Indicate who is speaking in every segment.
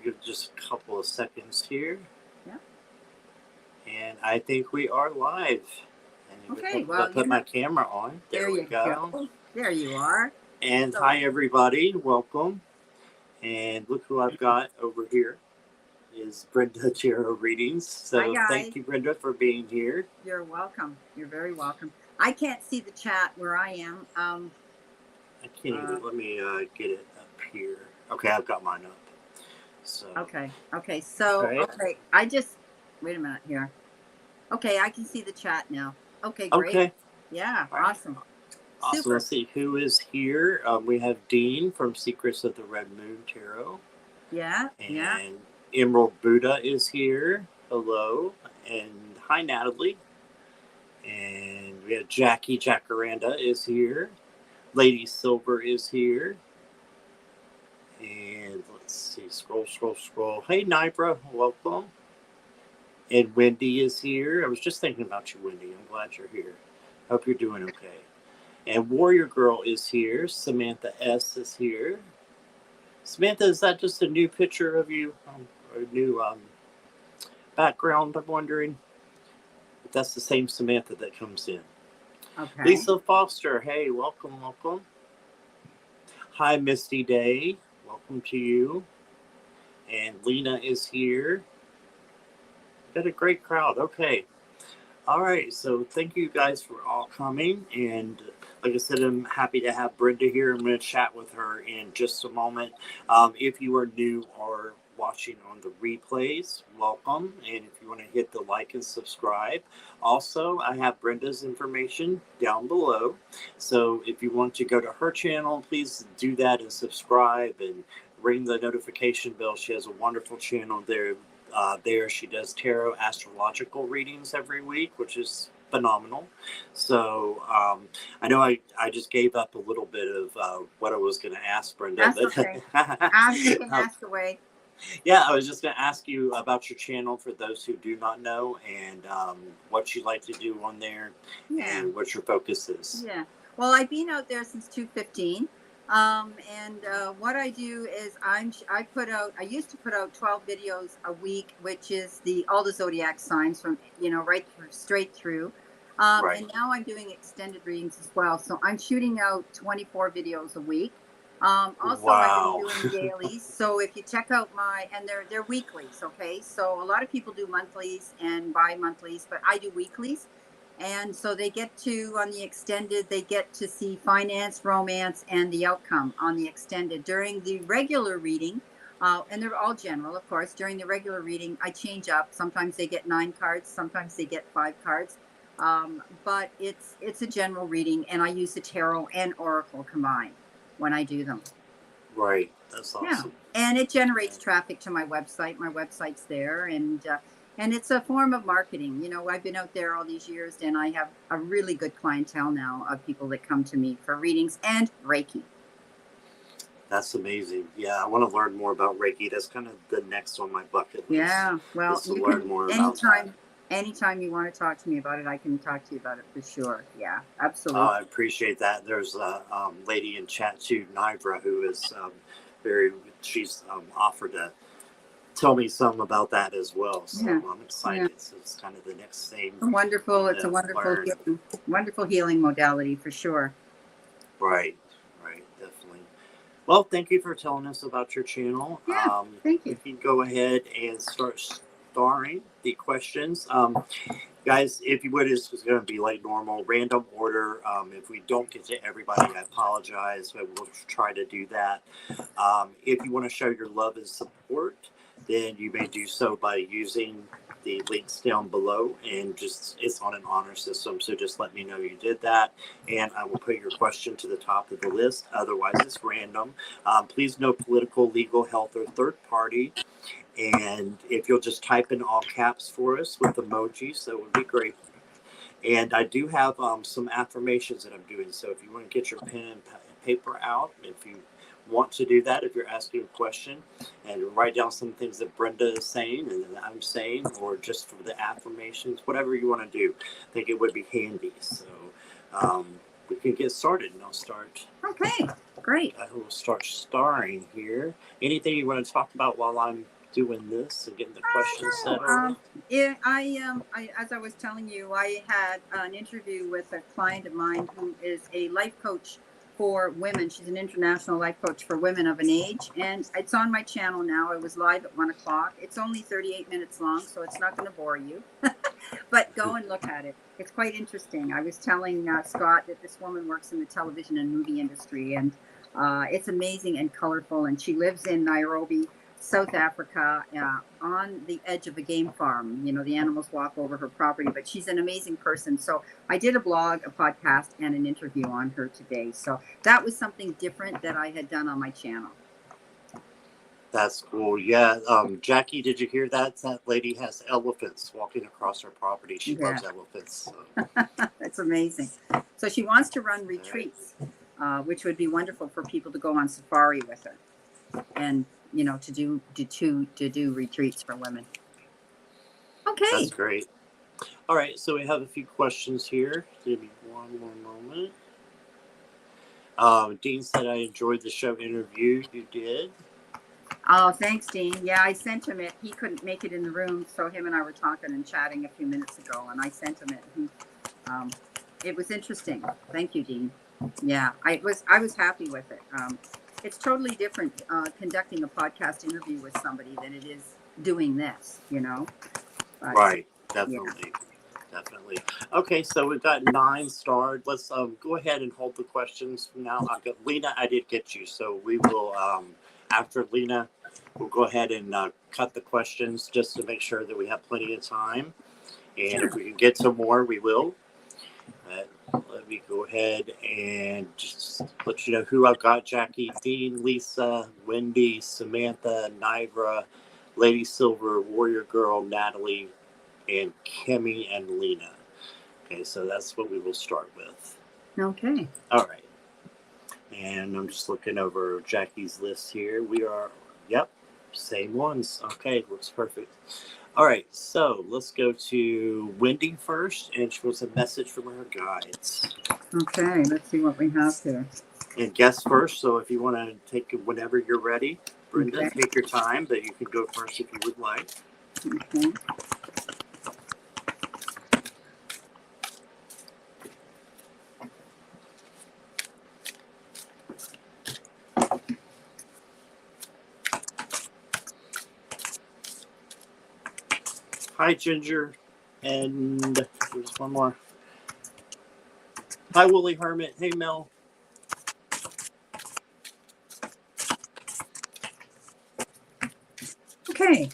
Speaker 1: give just a couple of seconds here.
Speaker 2: Yeah.
Speaker 1: And I think we are live. And
Speaker 2: Okay,
Speaker 1: if I
Speaker 2: well,
Speaker 1: put my camera on. There we
Speaker 2: you
Speaker 1: go.
Speaker 2: go. There you are.
Speaker 1: And
Speaker 2: So,
Speaker 1: hi, everybody. Welcome. And look who I've got over here is Brenda Tarot Readings.
Speaker 2: hi,
Speaker 1: So
Speaker 2: guys.
Speaker 1: thank you, Brenda, for being here.
Speaker 2: You're welcome. You're very welcome. I can't see the chat where I am.
Speaker 1: I can't even, let me get it up here. Okay, I've got mine up. So.
Speaker 2: Okay. So,
Speaker 1: Right.
Speaker 2: okay. I just, wait a minute here. Okay, I can see the chat now. Okay, great.
Speaker 1: Okay.
Speaker 2: Yeah,
Speaker 1: Right.
Speaker 2: awesome.
Speaker 1: Awesome.
Speaker 2: Super.
Speaker 1: Let's see who is here. We have Dean from Secrets of the Red Moon Tarot.
Speaker 2: Yeah,
Speaker 1: And Emerald Buddha is here. Hello. And hi, Natalie. And we have Jackie Jacaranda is here. Lady Silver is here. And let's see, scroll. Hey, Nibra, welcome. And Wendy is here. I was just thinking about you, Wendy. I'm glad you're here. Hope you're doing okay. And Warrior Girl is here. Samantha S is here. Samantha, is that just a new picture of you? Or a new background, I'm wondering? If that's the same Samantha that comes in.
Speaker 2: okay.
Speaker 1: Lisa Foster, hey, welcome. Hi, Misty Day. Welcome to you. And Lena is here. Got a great crowd. Okay. All right. So thank you guys for all coming. And like I said, I'm happy to have Brenda here. I'm going to chat with her in just a moment. If you are new or watching on the replays, welcome. And if you want to hit the like and subscribe. Also, I have Brenda's information down below. So if you want to go to her channel, please do that and subscribe and ring the notification bell. She has a wonderful channel there. There she does tarot astrological readings every week, which is phenomenal. So I know I just gave up a little bit of what I was going to ask Brenda.
Speaker 2: That's okay. You can ask away.
Speaker 1: Yeah, I was just going to ask you about your channel for those who do not know, and what you like to do on there, and what your focus is.
Speaker 2: Yeah. Well, I've been out there since 2015. And what I do is I used to put out 12 videos a week, which is all the zodiac signs from, right through, straight through.
Speaker 1: Right.
Speaker 2: And now I'm doing extended readings as well. So I'm shooting out 24 videos a week. Also,
Speaker 1: Wow.
Speaker 2: I've been doing dailies. So if you check out and they're weeklies. Okay. So a lot of people do monthlies and bi-monthlies, but I do weeklies. And so they get to, on the extended, they get to see finance, romance, and the outcome on the extended. During the regular reading, and they're all general, of course, during the regular reading, I change up. Sometimes they get 9 cards, sometimes they get 5 cards. But it's a general reading, and I use the tarot and oracle combined when I do them.
Speaker 1: Right. That's awesome.
Speaker 2: Yeah. And it generates traffic to my website. My website's there, and it's a form of marketing. I've been out there all these years, and I have a really good clientele now of people that come to me for readings and Reiki.
Speaker 1: That's amazing. Yeah, I want to learn more about Reiki. That's kind of the next on my bucket list.
Speaker 2: Yeah, well,
Speaker 1: you learn more about that.
Speaker 2: Anytime you want to talk to me about it, I can talk to you about it for sure. Yeah, absolutely.
Speaker 1: I appreciate that. There's a lady in chat too, Nivra, who is she's offered to tell me some about that as well. So I'm excited. Yeah. So it's kind of the next thing.
Speaker 2: Wonderful. It's a wonderful healing modality for sure.
Speaker 1: Right, definitely. Well, thank you for telling us about your channel.
Speaker 2: Yeah, thank you.
Speaker 1: You can go ahead and start starring the questions. Guys, if you would, it's going to be like normal, random order. If we don't get to everybody, I apologize, but we'll try to do that. If you want to show your love and support, then you may do so by using the links down below, and it's on an honor system, so just let me know you did that, and I will put your question to the top of the list. Otherwise, it's random. Please no political, legal, health, or third party. And if you'll just type in all caps for us with emojis, that would be great. And I do have some affirmations that I'm doing. So if you want to get your pen and paper out, if you want to do that, if you're asking a question, and write down some things that Brenda is saying and that I'm saying, or just for the affirmations, whatever you want to do, I think it would be handy. So we can get started, and I'll start.
Speaker 2: Okay, great.
Speaker 1: I will start starring here. Anything you want to talk about while I'm doing this and getting the questions set over?
Speaker 2: As I was telling you, I had an interview with a client of mine who is a life coach for women. She's an international life coach for women of an age, and it's on my channel now. It was live at 1:00. It's only 38 minutes long, so it's not going to bore you. But go and look at it. It's quite interesting. I was telling Scott that this woman works in the television and movie industry, and it's amazing and colorful. And she lives in Nairobi, South Africa, on the edge of a game farm. You know, the animals walk over her property, but she's an amazing person. So I did a blog, a podcast, and an interview on her today. So that was something different that I had done on my channel.
Speaker 1: That's cool. Yeah. Jackie, did you hear that? That lady has elephants walking across her property. She loves elephants. So.
Speaker 2: That's amazing. So she wants to run retreats, which would be wonderful for people to go on safari with her, and you know, to do retreats for women. Okay.
Speaker 1: That's great. All right. So we have a few questions here. Give me one more moment. Dean said, I enjoyed the show interview. You did.
Speaker 2: Oh, thanks, Dean. Yeah, I sent him it. He couldn't make it in the room, so him and I were talking and chatting a few minutes ago, and I sent him it. It was interesting. Thank you, Dean. Yeah, I was happy with it. It's totally different conducting a podcast interview with somebody than it is doing this, you know? But,
Speaker 1: right. Definitely. Yeah. Definitely. Okay, so we've got 9 starred. Let's go ahead and hold the questions from now. I've got Lena. I did get you, so we will after Lena, we'll go ahead and cut the questions just to make sure that we have plenty of time. And if we can get some more, we will. Let me go ahead and just let you know who I've got. Jackie, Dean, Lisa, Wendy, Samantha, Nivra, Lady Silver, Warrior Girl, Natalie, and Kimmy and Lena. Okay, so that's what we will start with.
Speaker 2: Okay.
Speaker 1: All right. And I'm just looking over Jackie's list here. We are, yep, same ones. Okay, looks perfect. All right, so let's go to Wendy first, and she wants a message from her guides.
Speaker 2: Okay, let's see what we have here.
Speaker 1: And guess first, so if you want to take it whenever you're ready, Brenda,
Speaker 2: Okay.
Speaker 1: take your time, but you can go first if you would like.
Speaker 2: Okay.
Speaker 1: Hi, Ginger. And there's one more. Hi, Woolly Hermit. Hey, Mel.
Speaker 2: Okay.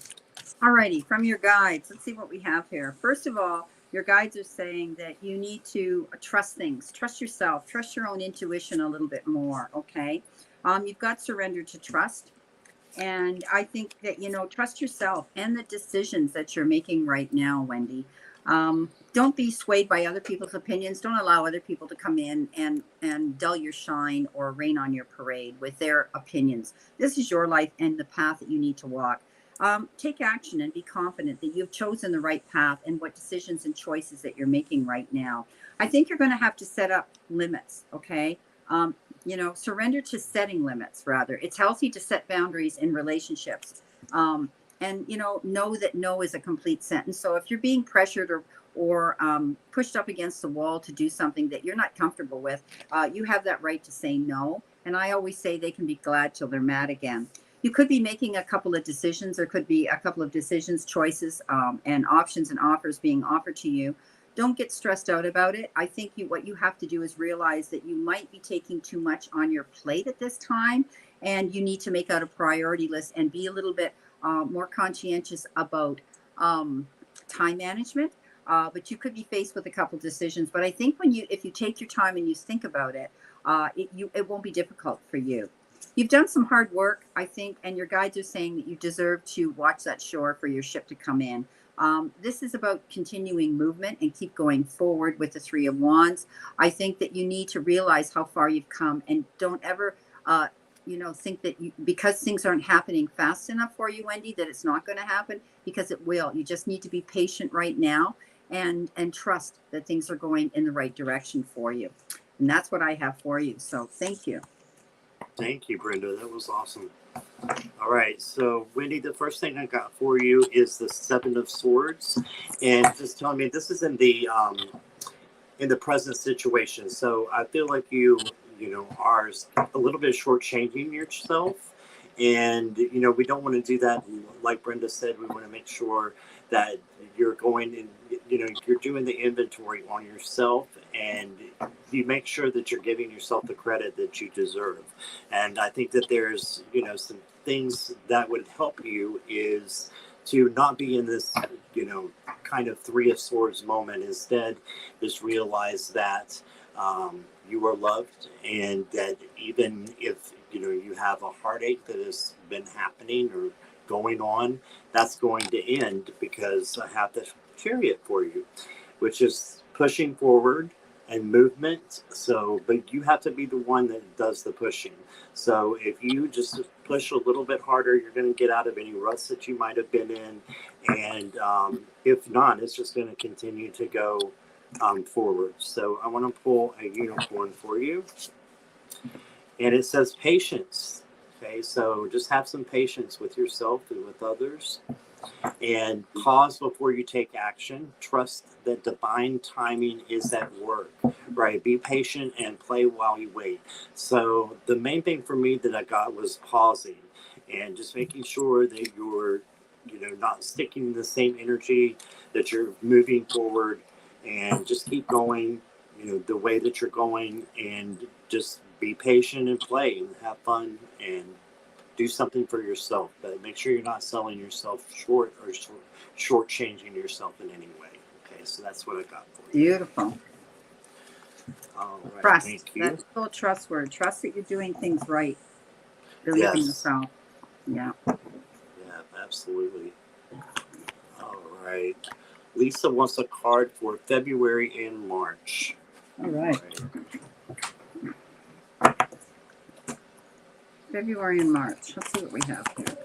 Speaker 2: Alrighty, from your guides, let's see what we have here. First of all, your guides are saying that you need to trust things, trust yourself, trust your own intuition a little bit more, okay? You've got surrender to trust. And I think that, you know, trust yourself and the decisions that you're making right now, Wendy. Don't be swayed by other people's opinions. Don't allow other people to come in and dull your shine or rain on your parade with their opinions. This is your life and the path that you need to walk. Take action and be confident that you've chosen the right path and what decisions and choices that you're making right now. I think you're going to have to set up limits, okay? You know, surrender to setting limits, rather. It's healthy to set boundaries in relationships. And, you know that no is a complete sentence. So if you're being pressured or pushed up against the wall to do something that you're not comfortable with, you have that right to say no. And I always say they can be glad till they're mad again. You could be making a couple of decisions. There could be a couple of decisions, choices, and options and offers being offered to you. Don't get stressed out about it. I think what you have to do is realize that you might be taking too much on your plate at this time, and you need to make out a priority list and be a little bit more conscientious about time management. But you could be faced with a couple decisions. But I think if you take your time and you think about it, it won't be difficult for you. You've done some hard work, I think, and your guides are saying that you deserve to watch that shore for your ship to come in. This is about continuing movement and keep going forward with the 3 of Wands. I think that you need to realize how far you've come, and don't ever, think that because things aren't happening fast enough for you, Wendy, that it's not going to happen, because it will. You just need to be patient right now and trust that things are going in the right direction for you. And that's what I have for you. So thank you.
Speaker 1: Thank you, Brenda. That was awesome. All right, so Wendy, the first thing I got for you is the Seven of Swords, and just telling me this is in the present situation. So I feel like you know, are a little bit shortchanging yourself, and you know, we don't want to do that. Like Brenda said, we want to make sure that you're going and you know you're doing the inventory on yourself, and you make sure that you're giving yourself the credit that you deserve. And I think that there's you know some things that would help you is to not be in this you know kind of Three of Swords moment. Instead, just realize that you are loved, and that even if you know you have a heartache that has been happening or going on, that's going to end because I have the Chariot for you, which is pushing forward and movement. So, but you have to be the one that does the pushing. So, if you just push a little bit harder, you're going to get out of any ruts that you might have been in. And if not, it's just going to continue to go forward. So, I want to pull a unicorn for you. And it says patience. Okay, so just have some patience with yourself and with others, and pause before you take action. Trust that divine timing is at work, right? Be patient and play while you wait. So the main thing for me that I got was pausing and just making sure that you're, you know, not sticking in the same energy, that you're moving forward, and just keep going, you know, the way that you're going, and just be patient and play and have fun and do something for yourself, but make sure you're not selling yourself short or shortchanging yourself in any way. Okay, so that's what I got for you.
Speaker 2: Beautiful.
Speaker 1: All right,
Speaker 2: Trust.
Speaker 1: thank you.
Speaker 2: That's the trust word. Trust that you're doing things right. Believe in
Speaker 1: Yes.
Speaker 2: yourself. Yeah.
Speaker 1: Yeah, absolutely. All right. Lisa wants a card for February and March.
Speaker 2: All right. February and March. Let's see what we have here.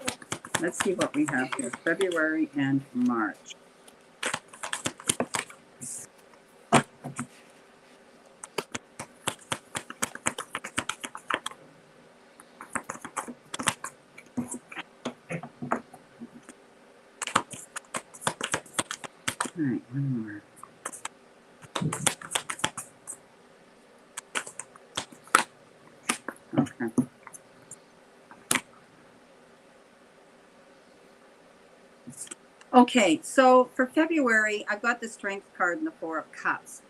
Speaker 2: Let's see what we have here. February and March. All right, one more. Okay. Okay, so for February, I've got the Strength card and the Four of Cups.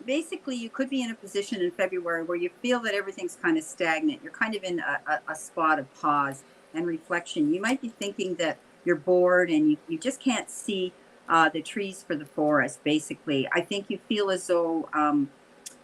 Speaker 2: Basically, you could be in a position in February where you feel that everything's kind of stagnant. You're kind of in a spot of pause and reflection. You might be thinking that you're bored and you just can't see the trees for the forest, basically. I think you feel as though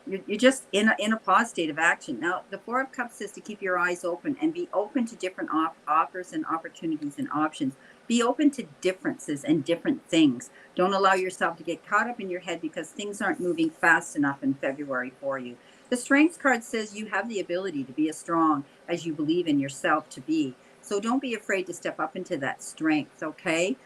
Speaker 2: you're just in a pause state of action. Now, the Four of Cups says to keep your eyes open and be open to different offers and opportunities and options. Be open to differences and different things. Don't allow yourself to get caught up in your head because things aren't moving fast enough in February for you. The Strength card says you have the ability to be as strong as you believe in yourself to be. So don't be afraid to step up into that strength, okay?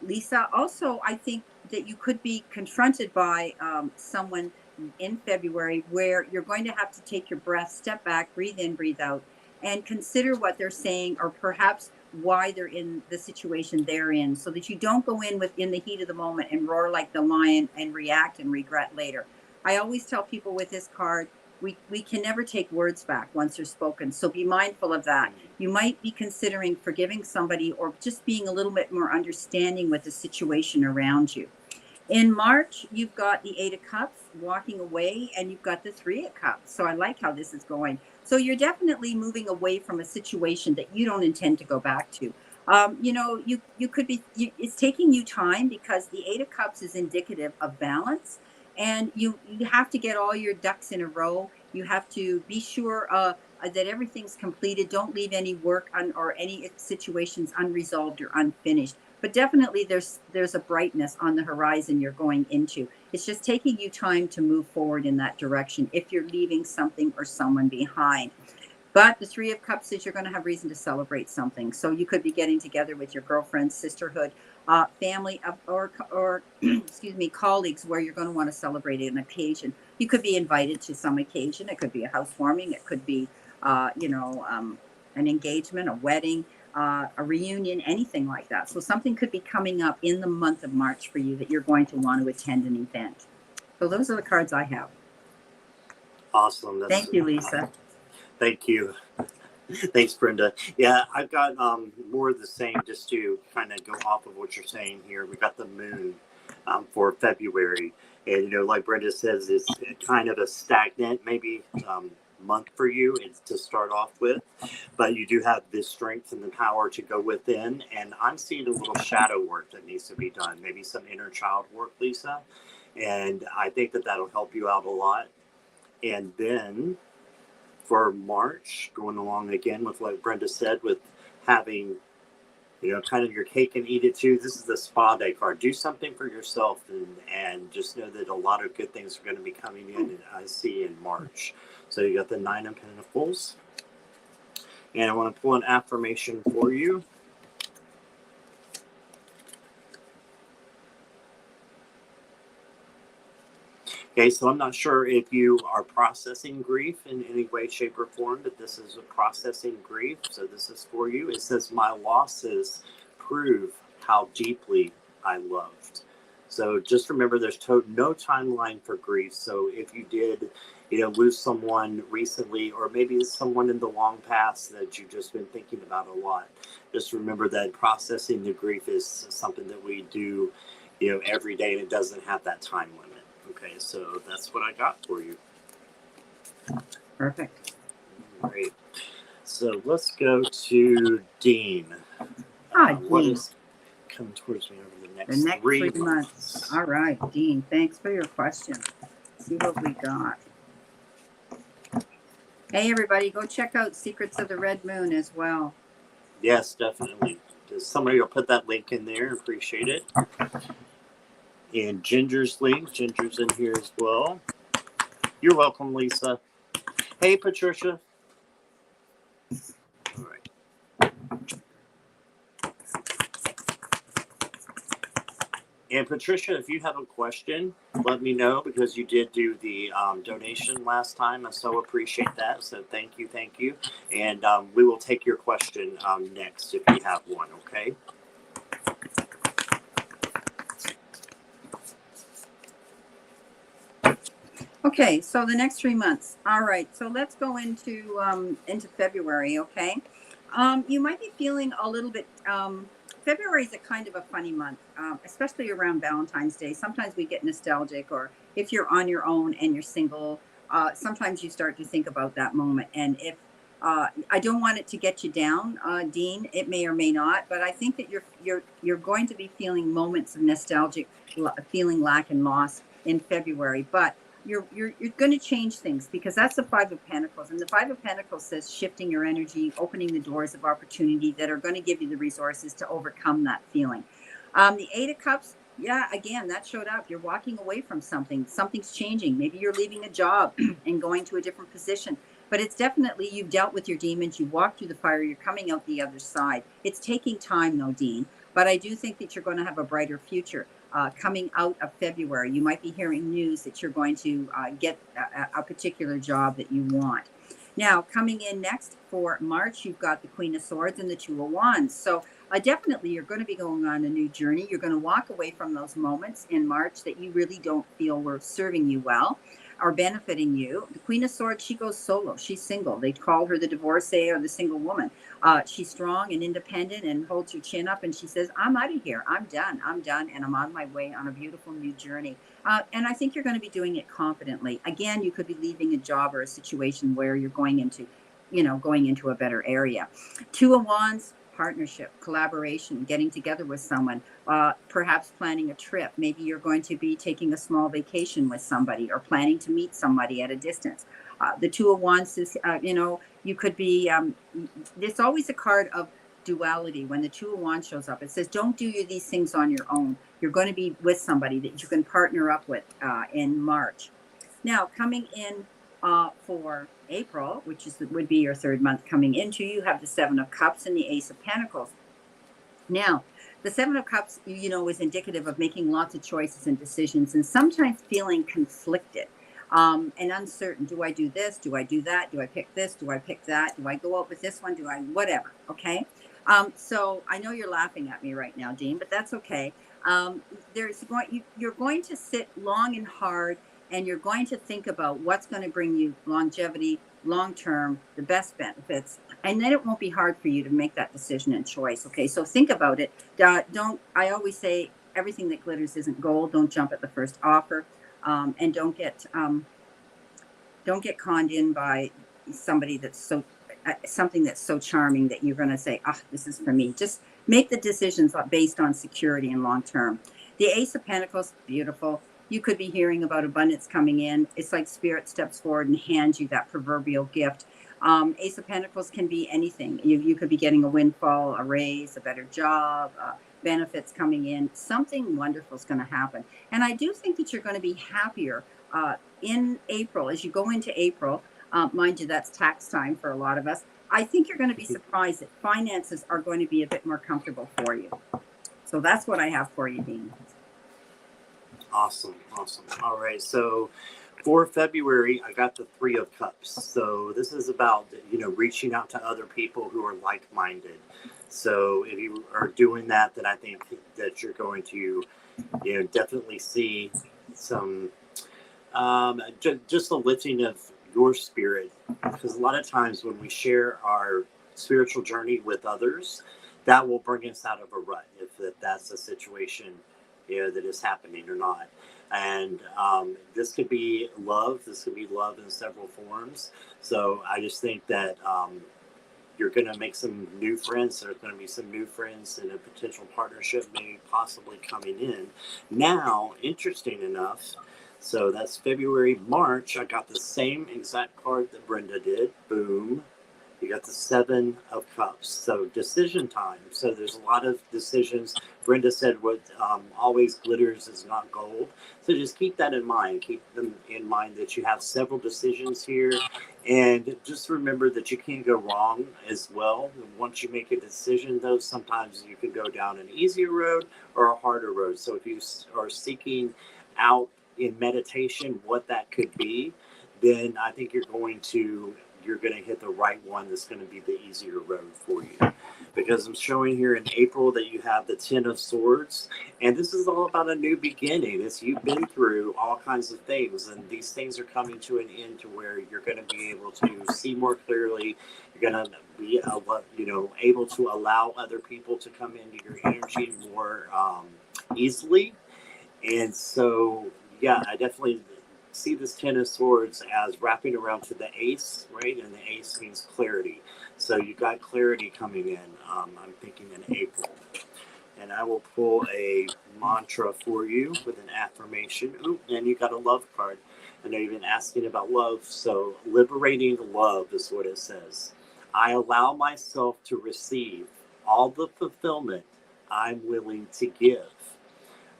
Speaker 2: Lisa, also, I think that you could be confronted by someone in February where you're going to have to take your breath, step back, breathe in, breathe out, and consider what they're saying or perhaps why they're in the situation they're in, so that you don't go in within the heat of the moment and roar like the lion and react and regret later. I always tell people with this card, we can never take words back once they're spoken. So be mindful of that. You might be considering forgiving somebody or just being a little bit more understanding with the situation around you. In March, you've got the Eight of Cups walking away, and you've got the Three of Cups. So I like how this is going. So you're definitely moving away from a situation that you don't intend to go back to. You could be. It's taking you time because the Eight of Cups is indicative of balance, and you have to get all your ducks in a row. You have to be sure that everything's completed. Don't leave any work or any situations unresolved or unfinished. But definitely there's a brightness on the horizon you're going into. It's just taking you time to move forward in that direction if you're leaving something or someone behind. But the Three of Cups says you're going to have reason to celebrate something. So you could be getting together with your girlfriend, sisterhood, family, or excuse me, colleagues, where you're going to want to celebrate an occasion. You could be invited to some occasion. It could be a housewarming. It could be, an engagement, a wedding, a reunion, anything like that. So something could be coming up in the month of March for you that you're going to want to attend an event. So those are the cards I have.
Speaker 1: Awesome.
Speaker 2: Thank you, Lisa.
Speaker 1: Thank you. Thanks, Brenda. Yeah, I've got more of the same, just to kind of go off of what you're saying here. We got the moon for February. And, like Brenda says, it's kind of a stagnant, maybe month for you to start off with. But you do have the strength and the power to go within. And I'm seeing a little shadow work that needs to be done, maybe some inner child work, Lisa. And I think that that'll help you out a lot. And then for March, going along again with what Brenda said, with having, kind of your cake and eat it too. This is the spa day card. Do something for yourself, and just know that a lot of good things are going to be coming in, and I see in March. So you got the 9 of Pentacles. And I want to pull an affirmation for you. Okay, so I'm not sure if you are processing grief in any way, shape, or form, but this is a processing grief. So this is for you. It says, my losses prove how deeply I loved. So just remember, there's no timeline for grief. So if you did, lose someone recently, or maybe someone in the long past that you've just been thinking about a lot, just remember that processing the grief is something that we do, every day, and it doesn't have that time limit. Okay, so that's what I got for you.
Speaker 2: Perfect.
Speaker 1: Great. So let's go to Dean. What
Speaker 2: Dean.
Speaker 1: is coming towards me over the next 3 months?
Speaker 2: All right, Dean, thanks for your question. Let's see what we got. Hey, everybody, go check out Secrets of the Red Moon as well.
Speaker 1: Yes, definitely. Somebody will put that link in there. Appreciate it. And Ginger's link. Ginger's in here as well. You're welcome, Lisa. Hey, Patricia. All right. And Patricia, if you have a question, let me know, because you did do the donation last time. I so appreciate that. So thank you. And we will take your question next if you have one, okay?
Speaker 2: Okay, so the next 3 months. All right, so let's go into February. Okay, you might be feeling a little bit. February is a kind of a funny month, especially around Valentine's Day. Sometimes we get nostalgic, or if you're on your own and you're single, sometimes you start to think about that moment. And if I don't want it to get you down, Dean, it may or may not, but I think that you're going to be feeling moments of nostalgic, feeling lack and loss in February, but you're going to change things, because that's the 5 of Pentacles, and the 5 of Pentacles says shifting your energy, opening the doors of opportunity that are going to give you the resources to overcome that feeling. The 8 of Cups, yeah, again, that showed up. You're walking away from something. Something's changing. Maybe you're leaving a job and going to a different position. But it's definitely, you've dealt with your demons. You walked through the fire. You're coming out the other side. It's taking time, though, Dean. But I do think that you're going to have a brighter future. Coming out of February, you might be hearing news that you're going to get a particular job that you want. Now, coming in next for March, you've got the Queen of Swords and the 2 of Wands. So definitely you're going to be going on a new journey. You're going to walk away from those moments in March that you really don't feel were serving you well or benefiting you. The Queen of Swords, she goes solo. She's single. They call her the divorcee or the single woman. She's strong and independent and holds her chin up, and she says, I'm out of here. I'm done, and I'm on my way on a beautiful new journey. And I think you're going to be doing it confidently. Again, you could be leaving a job or a situation where you're going into a better area. 2 of Wands, partnership, collaboration, getting together with someone, perhaps planning a trip. Maybe you're going to be taking a small vacation with somebody, or planning to meet somebody at a distance. The 2 of Wands is, you could be, there's always a card of duality. When the 2 of Wands shows up, it says, don't do these things on your own. You're going to be with somebody that you can partner up with in March. Now, coming in for April, which would be your 3rd month coming into, you have the 7 of Cups and the Ace of Pentacles. Now, the 7 of Cups, is indicative of making lots of choices and decisions, and sometimes feeling conflicted. and uncertain. Do I do this? Do I do that? Do I pick this? Do I pick that? Do I go out with this one? Do I whatever? Okay. So I know you're laughing at me right now, Dean, but that's okay. You're going to sit long and hard, and you're going to think about what's going to bring you longevity, long term, the best benefits, and then it won't be hard for you to make that decision and choice. Okay, so think about it. Don't. I always say everything that glitters isn't gold. Don't jump at the first offer, and don't get conned in by somebody that's something that's so charming that you're going to say, ah, this is for me. Just make the decisions based on security and long term. The Ace of Pentacles, beautiful. You could be hearing about abundance coming in. It's like Spirit steps forward and hands you that proverbial gift. Ace of Pentacles can be anything. You could be getting a windfall, a raise, a better job, benefits coming in. Something wonderful is going to happen. And I do think that you're going to be happier in April, as you go into April. Mind you, that's tax time for a lot of us. I think you're going to be surprised that finances are going to be a bit more comfortable for you. So that's what I have for you, Dean.
Speaker 1: Awesome. All right. So for February, I got the Three of Cups. So this is about, reaching out to other people who are like-minded. So if you are doing that, then I think that you're going to, definitely see some, just a lifting of your spirit. Because a lot of times when we share our spiritual journey with others, that will bring us out of a rut if that's a situation that is happening or not. And this could be love. This could be love in several forms. So I just think that you're going to make some new friends. There's going to be some new friends in a potential partnership, maybe possibly coming in. Now, interesting enough, so that's February, March. I got the same exact card that Brenda did. Boom. You got the Seven of Cups. So decision time. So there's a lot of decisions. Brenda said what always glitters is not gold. So just keep that in mind. Keep them in mind that you have several decisions here. And just remember that you can't go wrong as well. Once you make a decision, though, sometimes you can go down an easier road or a harder road. So if you are seeking out in meditation what that could be, then I think you're going to hit the right one that's going to be the easier road for you. Because I'm showing here in April that you have the Ten of Swords, and this is all about a new beginning. You've been through all kinds of things, and these things are coming to an end to where you're going to be able to see more clearly. You're going to be able to allow other people to come into your energy more easily. And so, yeah, I definitely see this Ten of Swords as wrapping around to the Ace, right? And the Ace means clarity. So you got clarity coming in, I'm thinking in April. And I will pull a mantra for you with an affirmation. Ooh, and you got a love card. I know you've been asking about love. So liberating love is what it says. I allow myself to receive all the fulfillment I'm willing to give.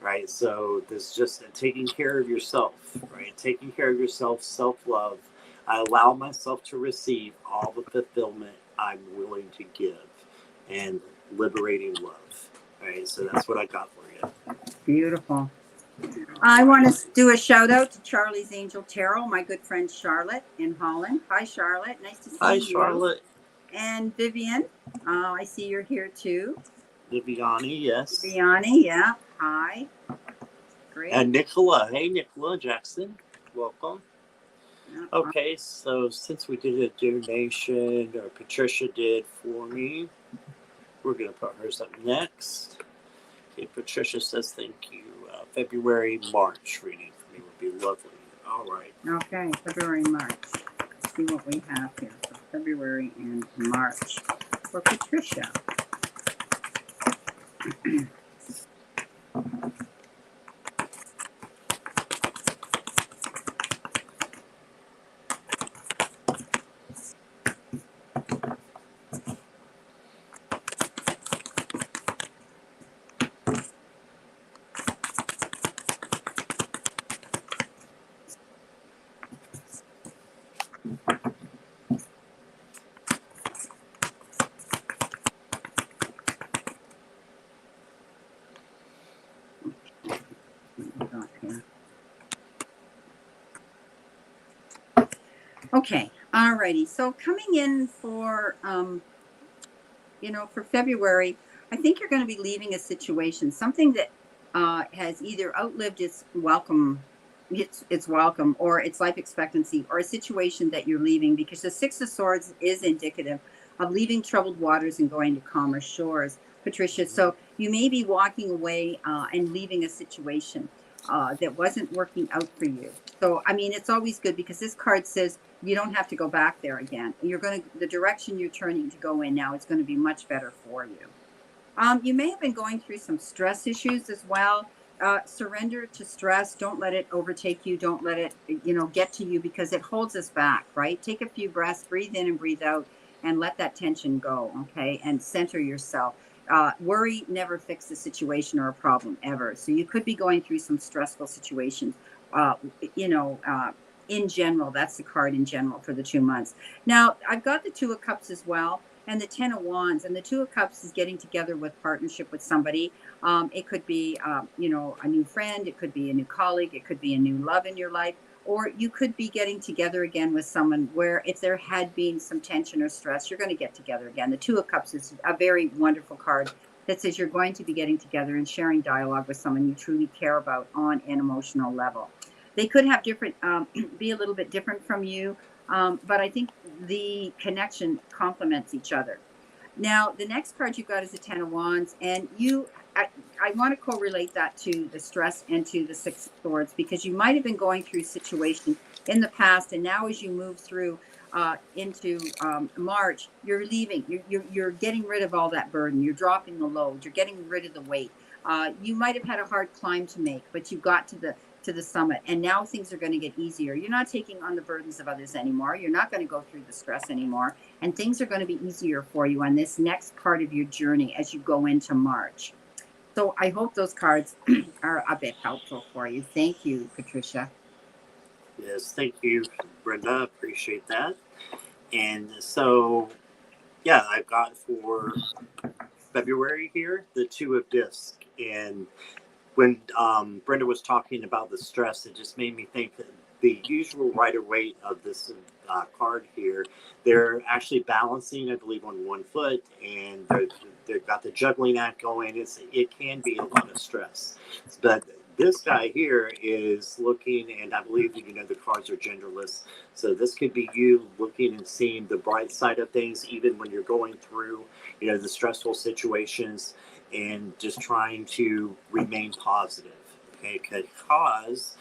Speaker 1: Right, so this is just taking care of yourself, right? Taking care of yourself, self-love. I allow myself to receive all the fulfillment I'm willing to give, and liberating love. Right, so that's what I got for you.
Speaker 2: Beautiful. I want to do a shout out to Charlie's Angel Tarot, my good friend Charlotte in Holland. Hi, Charlotte. Nice to see you.
Speaker 1: Hi, Charlotte.
Speaker 2: And Vivian. I see you're here too.
Speaker 1: Viviani, yes.
Speaker 2: Viviani, yeah. Hi. Great.
Speaker 1: And Nicola. Hey, Nicola Jackson. Welcome. Okay, so since we did a donation, or Patricia did for me, we're going to put hers up next. Okay, Patricia says thank you. February, March reading for me would be lovely. All right.
Speaker 2: Okay, February, March. Let's see what we have here for February and March for Patricia. Okay. Alrighty. So coming in for for February, I think you're going to be leaving a situation, something that has either outlived its welcome or its life expectancy, or a situation that you're leaving, because the Six of Swords is indicative of leaving troubled waters and going to calmer shores, Patricia.
Speaker 1: Mhm.
Speaker 2: So you may be walking away and leaving a situation that wasn't working out for you. So, I mean, it's always good because this card says you don't have to go back there again. The direction you're turning to go in now is going to be much better for you. You may have been going through some stress issues as well. Surrender to stress. Don't let it overtake you. Don't let it, get to you, because it holds us back, right? Take a few breaths, breathe in and breathe out, and let that tension go, okay? And center yourself. Worry never fixes a situation or a problem ever. So you could be going through some stressful situations. Uh, you know, uh, in general, that's the card in general for the 2 months. Now, I've got the Two of Cups as well, and the Ten of Wands, and the Two of Cups is getting together with partnership with somebody. It could be a new friend, it could be a new colleague, it could be a new love in your life, or you could be getting together again with someone where, if there had been some tension or stress, you're going to get together again. The Two of Cups is a very wonderful card that says you're going to be getting together and sharing dialogue with someone you truly care about on an emotional level. They could have different be a little bit different from you, but I think the connection complements each other. Now, the next card you've got is the Ten of Wands, and I want to correlate that to the stress and to the Six of Swords, because you might have been going through situations in the past, and now as you move through into March, you're leaving. You're getting rid of all that burden. You're dropping the load. You're getting rid of the weight. You might have had a hard climb to make, but you got to the summit, and now things are going to get easier. You're not taking on the burdens of others anymore. You're not going to go through the stress anymore, and things are going to be easier for you on this next part of your journey as you go into March. So I hope those cards are a bit helpful for you. Thank you, Patricia.
Speaker 1: Yes, thank you, Brenda. Appreciate that. And so, yeah, I've got for February here the Two of Disc. And when Brenda was talking about the stress, it just made me think that the usual rider weight of this card here, they're actually balancing, I believe, on one foot, and they've got the juggling act going. It can be a lot of stress, but this guy here is looking, and I believe the cards are genderless. So this could be you looking and seeing the bright side of things, even when you're going through, the stressful situations, and just trying to remain positive. Okay, because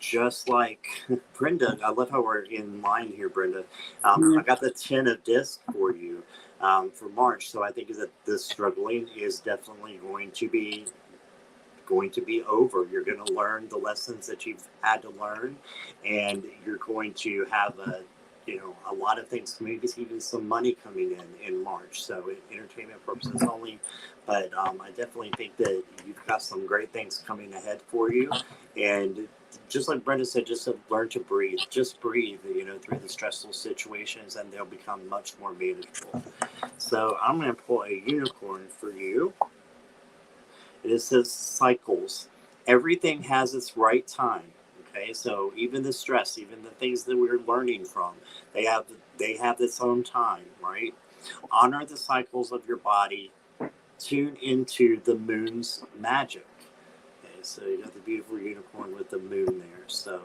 Speaker 1: just like Brenda, I love how we're in line here, Brenda. I got the 10 of disc for you for March, so I think that this struggling is definitely going to be over. You're going to learn the lessons that you've had to learn, and you're going to have a lot of things, maybe even some money coming in March. So entertainment purposes only, but I definitely think that you've got some great things coming ahead for you. And just like Brenda said, just to learn to breathe. Just breathe, through the stressful situations, and they'll become much more manageable. So I'm going to pull a unicorn for you. It says cycles. Everything has its right time. Okay, so even the stress, even the things that we're learning from, they have they have its own time, right? Honor the cycles of your body. Tune into the moon's magic. Okay, so you got the beautiful unicorn with the moon there. So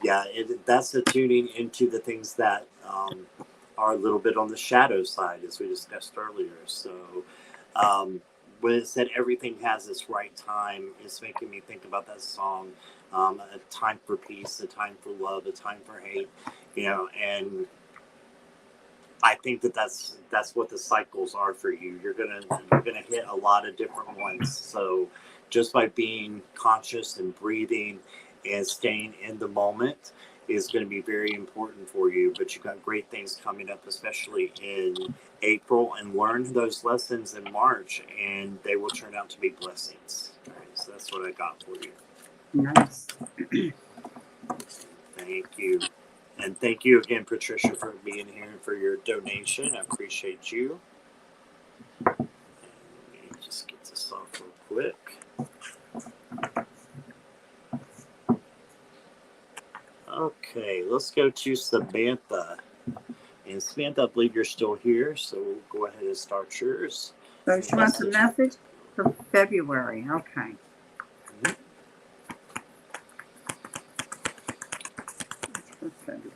Speaker 1: yeah, that's the tuning into the things that are a little bit on the shadow side, as we discussed earlier. So um, when it said everything has its right time, it's making me think about that song, a time for peace, a time for love, a time for hate, and I think that that's what the cycles are for you. You're gonna hit a lot of different ones. So just by being conscious and breathing and staying in the moment is going to be very important for you. But you've got great things coming up, especially in April, and learn those lessons in March, and they will turn out to be blessings. All right, so that's what I got for you.
Speaker 2: Nice.
Speaker 1: Thank you. And thank you again, Patricia, for being here and for your donation. I appreciate you. And let me just get this off real quick. Okay. Okay, let's go to Samantha. And Samantha, I believe you're still here, so we'll go ahead and start yours.
Speaker 2: So she wants a message for February. Okay.
Speaker 1: Mhm.
Speaker 2: For February.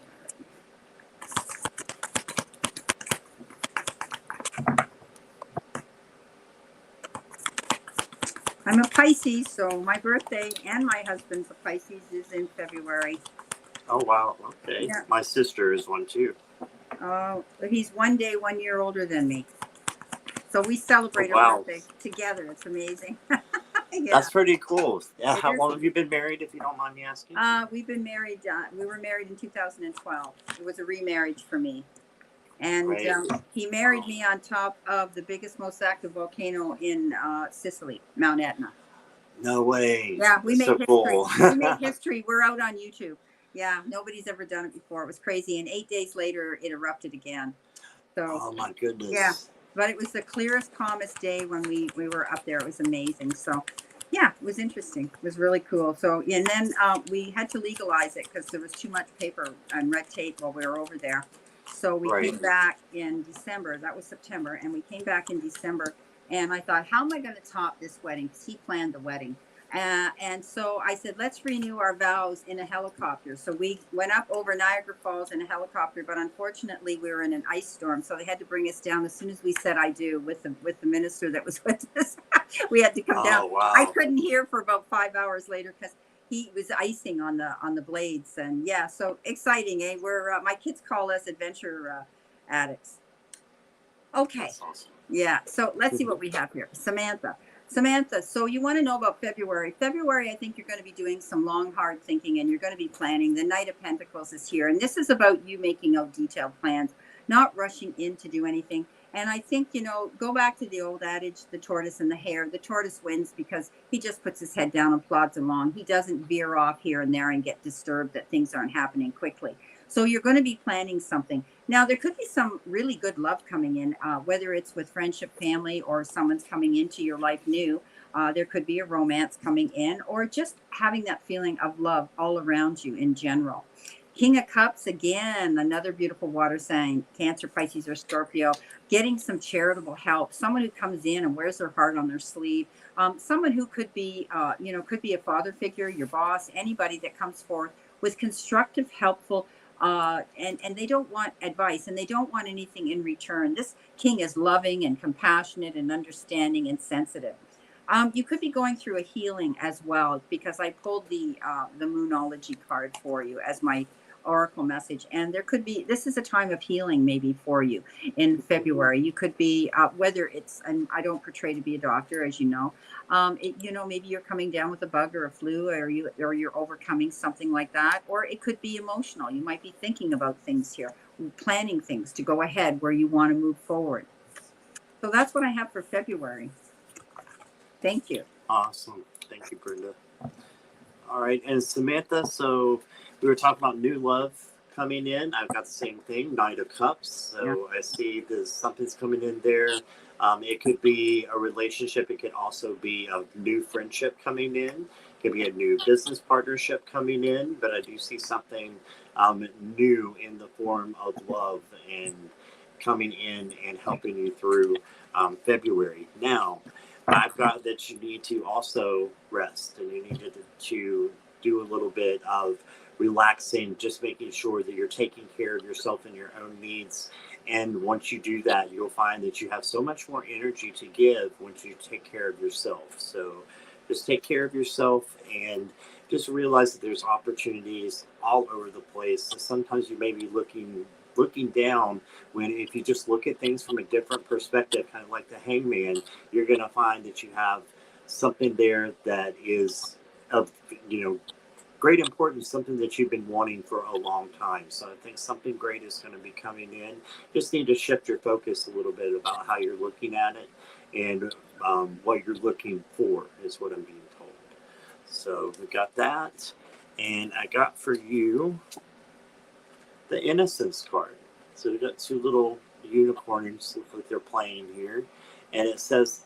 Speaker 2: I'm a Pisces, so my birthday and my husband's a Pisces is in February.
Speaker 1: Oh, wow. Okay.
Speaker 2: Yeah.
Speaker 1: My sister is one too.
Speaker 2: He's 1 year older than me. So we
Speaker 1: Oh,
Speaker 2: celebrate our
Speaker 1: wow.
Speaker 2: birthday together. It's amazing. Yeah.
Speaker 1: That's pretty cool. Yeah.
Speaker 2: It
Speaker 1: How
Speaker 2: is.
Speaker 1: long have you been married, if you don't mind me asking?
Speaker 2: We've been married. We were married in 2012. It was a remarriage for me. And
Speaker 1: Right.
Speaker 2: he married me on top of the biggest, most active volcano in Sicily, Mount Etna.
Speaker 1: No way.
Speaker 2: Yeah, we
Speaker 1: That's
Speaker 2: made
Speaker 1: so
Speaker 2: history.
Speaker 1: cool.
Speaker 2: We made history. We're out on YouTube. Yeah, nobody's ever done it before. It was crazy. And 8 days later, it erupted again. So,
Speaker 1: Oh, my goodness.
Speaker 2: yeah, but it was the clearest, calmest day when we were up there. It was amazing. So, yeah, it was interesting. It was really cool. So, and then we had to legalize it because there was too much paper and red tape while we were over there. So we
Speaker 1: Right.
Speaker 2: came back in December. That was September. And we came back in December. And I thought, how am I going to top this wedding? Because he planned the wedding. And so I said, let's renew our vows in a helicopter. So we went up over Niagara Falls in a helicopter, but unfortunately we were in an ice storm. So they had to bring us down as soon as we said I do with the minister that was with us. We had to come down.
Speaker 1: Oh, wow.
Speaker 2: I couldn't hear for about 5 hours later because he was icing on the blades. And yeah, so exciting, eh? We're my kids call us adventure addicts. Okay.
Speaker 1: That's awesome.
Speaker 2: Yeah. So let's see what we have here. Samantha, so you want to know about February. February, I think you're going to be doing some long, hard thinking and you're going to be planning. The Knight of Pentacles is here. And this is about you making out detailed plans, not rushing in to do anything. And I think, go back to the old adage, the tortoise and the hare. The tortoise wins because he just puts his head down and plods along. He doesn't veer off here and there and get disturbed that things aren't happening quickly. So you're going to be planning something. Now, there could be some really good love coming in, whether it's with friendship, family, or someone's coming into your life new. There could be a romance coming in, or just having that feeling of love all around you in general. King of Cups, again, another beautiful water sign, Cancer, Pisces, or Scorpio, getting some charitable help, someone who comes in and wears their heart on their sleeve, someone who could be, could be a father figure, your boss, anybody that comes forth with constructive, helpful, and they don't want advice and they don't want anything in return. This king is loving and compassionate and understanding and sensitive. You could be going through a healing as well because I pulled the Moonology card for you as my oracle message, and this is a time of healing maybe for you in February. You could be whether it's, and I don't portray to be a doctor, as you know. Maybe you're coming down with a bug or a flu, or you're overcoming something like that, or it could be emotional. You might be thinking about things here, planning things to go ahead where you want to move forward. So that's what I have for February. Thank you.
Speaker 1: Awesome. Thank you, Brenda. All right. And Samantha, so we were talking about new love coming in. I've got the same thing, Knight of Cups. So I see something's coming in there. It could be a relationship. It could also be a new friendship coming in. It could be a new business partnership coming in. But I do see something new in the form of love and coming in and helping you through February. Now, I've got that you need to also rest and you need to do a little bit of relaxing, just making sure that you're taking care of yourself and your own needs. And once you do that, you'll find that you have so much more energy to give once you take care of yourself. So just take care of yourself and just realize that there's opportunities all over the place. So sometimes you may be looking down when if you just look at things from a different perspective, kind of like the hangman, you're going to find that you have something there that is of great importance, something that you've been wanting for a long time. So I think something great is going to be coming in. Just need to shift your focus a little bit about how you're looking at it and what you're looking for is what I'm being told. So we got that, and I got for you the Innocence card. So we got two little unicorns, look like they're playing here, and it says,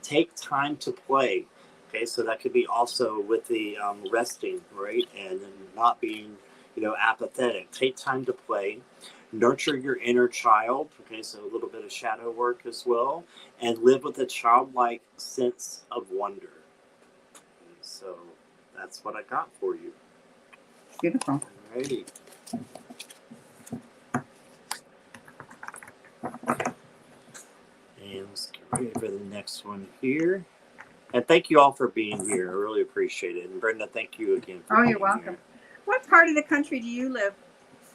Speaker 1: "Take time to play." Okay, so that could be also with the resting, right, and not being, apathetic. Take time to play. Nurture your inner child. Okay, so a little bit of shadow work as well. And live with a childlike sense of wonder. Okay, so that's what I got for you.
Speaker 2: Beautiful.
Speaker 1: Alrighty. And let's get ready for the next one here. And thank you all for being here. I really appreciate it. And Brenda, thank you again for being
Speaker 2: You're welcome.
Speaker 1: here.
Speaker 2: What part of the country do you live,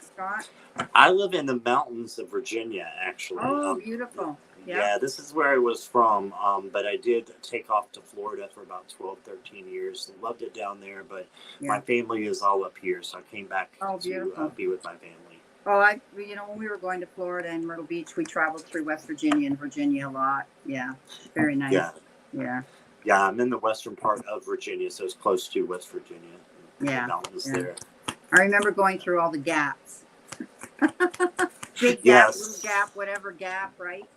Speaker 2: Scott?
Speaker 1: I live in the mountains of Virginia, actually.
Speaker 2: Oh, beautiful.
Speaker 1: Yeah, this is where I was from, but I did take off to Florida for about 12, 13 years. Loved it down there, but my family is all up here, so I came back to be with my family.
Speaker 2: Oh, when we were going to Florida and Myrtle Beach, we traveled through West Virginia and Virginia a lot. Yeah, very nice. Yeah.
Speaker 1: Yeah, I'm in the western part of Virginia, so it's close to West Virginia.
Speaker 2: Yeah.
Speaker 1: The mountains there.
Speaker 2: I remember going through all the gaps. Big gap, little gap, whatever gap, right?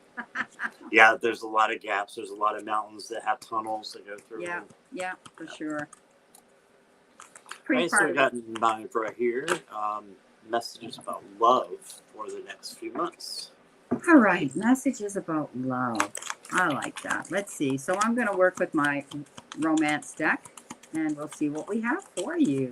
Speaker 1: Yeah, there's a lot of gaps. There's a lot of mountains that have tunnels that go through.
Speaker 2: Yeah, for sure.
Speaker 1: Okay, so we got 9 right here. Messages about love for the next few months.
Speaker 2: All right, messages about love. I like that. Let's see. So I'm going to work with my romance deck, and we'll see what we have for you.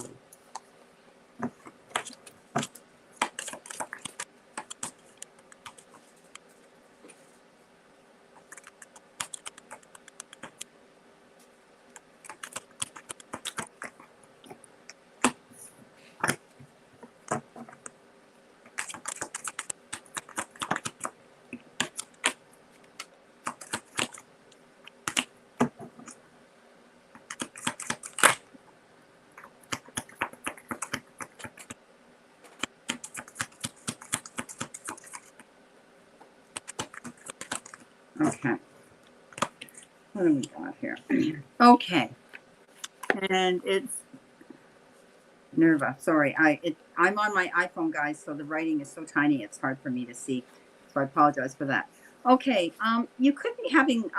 Speaker 2: Okay. What do we got here? Okay. And it's Nerva. Sorry. I'm on my iPhone, guys, so the writing is so tiny it's hard for me to see. So I apologize for that. Okay. You could be having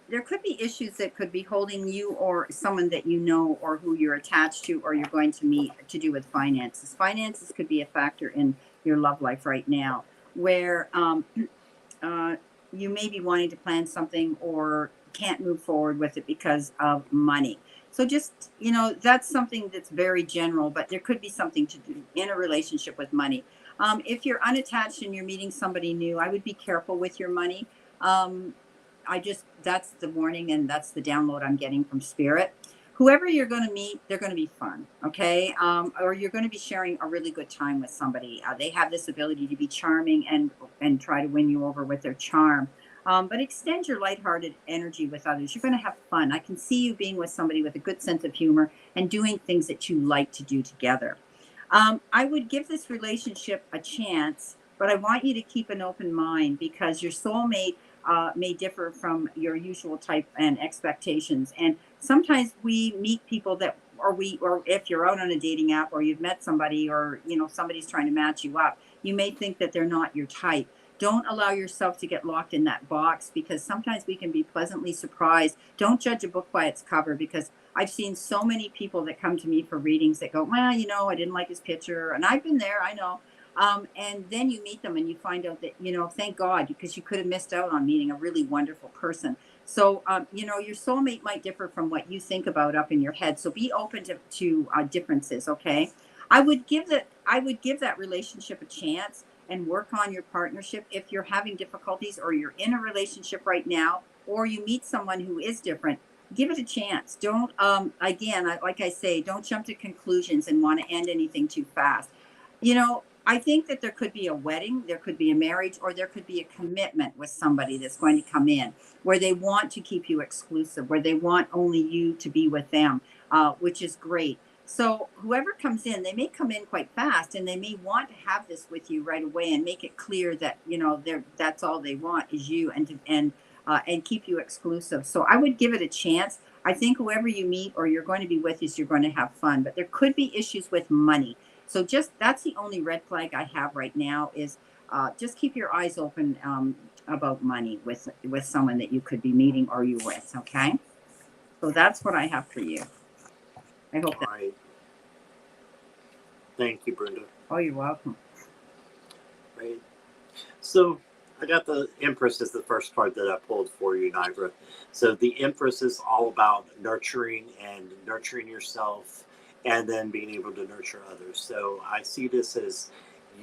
Speaker 2: there could be issues that could be holding you or someone that you know or who you're attached to or you're going to meet to do with finances. Finances could be a factor in your love life right now, where you may be wanting to plan something or can't move forward with it because of money. So just, that's something that's very general, but there could be something to do in a relationship with money. If you're unattached and you're meeting somebody new, I would be careful with your money. That's the warning and that's the download I'm getting from Spirit. Whoever you're going to meet, they're going to be fun, okay? Or you're going to be sharing a really good time with somebody. They have this ability to be charming and try to win you over with their charm. But extend your lighthearted energy with others. You're going to have fun. I can see you being with somebody with a good sense of humor and doing things that you like to do together. I would give this relationship a chance, but I want you to keep an open mind because your soulmate may differ from your usual type and expectations. And sometimes we meet people that, or if you're out on a dating app or you've met somebody or, somebody's trying to match you up, you may think that they're not your type. Don't allow yourself to get locked in that box because sometimes we can be pleasantly surprised. Don't judge a book by its cover because I've seen so many people that come to me for readings that go, well, I didn't like his picture. And I've been there, I know. And then you meet them and you find out that, thank God, because you could have missed out on meeting a really wonderful person. So, your soulmate might differ from what you think about up in your head. So be open to differences. Okay. I would give that relationship a chance and work on your partnership. If you're having difficulties or you're in a relationship right now, or you meet someone who is different, give it a chance. Don't, like I say, don't jump to conclusions and want to end anything too fast. I think that there could be a wedding, there could be a marriage, or there could be a commitment with somebody that's going to come in where they want to keep you exclusive, where they want only you to be with them, which is great. So whoever comes in, they may come in quite fast and they may want to have this with you right away and make it clear that, that's all they want is you and keep you exclusive. So I would give it a chance. I think whoever you meet or you're going to be with is you're going to have fun, but there could be issues with money. So that's the only red flag I have right now is just keep your eyes open about money with someone that you could be meeting or you with. Okay. So that's what I have for you. I hope that.
Speaker 1: Right. Thank you, Brenda.
Speaker 2: Oh, you're welcome.
Speaker 1: Right. So I got the Empress as the first card that I pulled for you, Nivra. So the Empress is all about nurturing and nurturing yourself and then being able to nurture others. So I see this as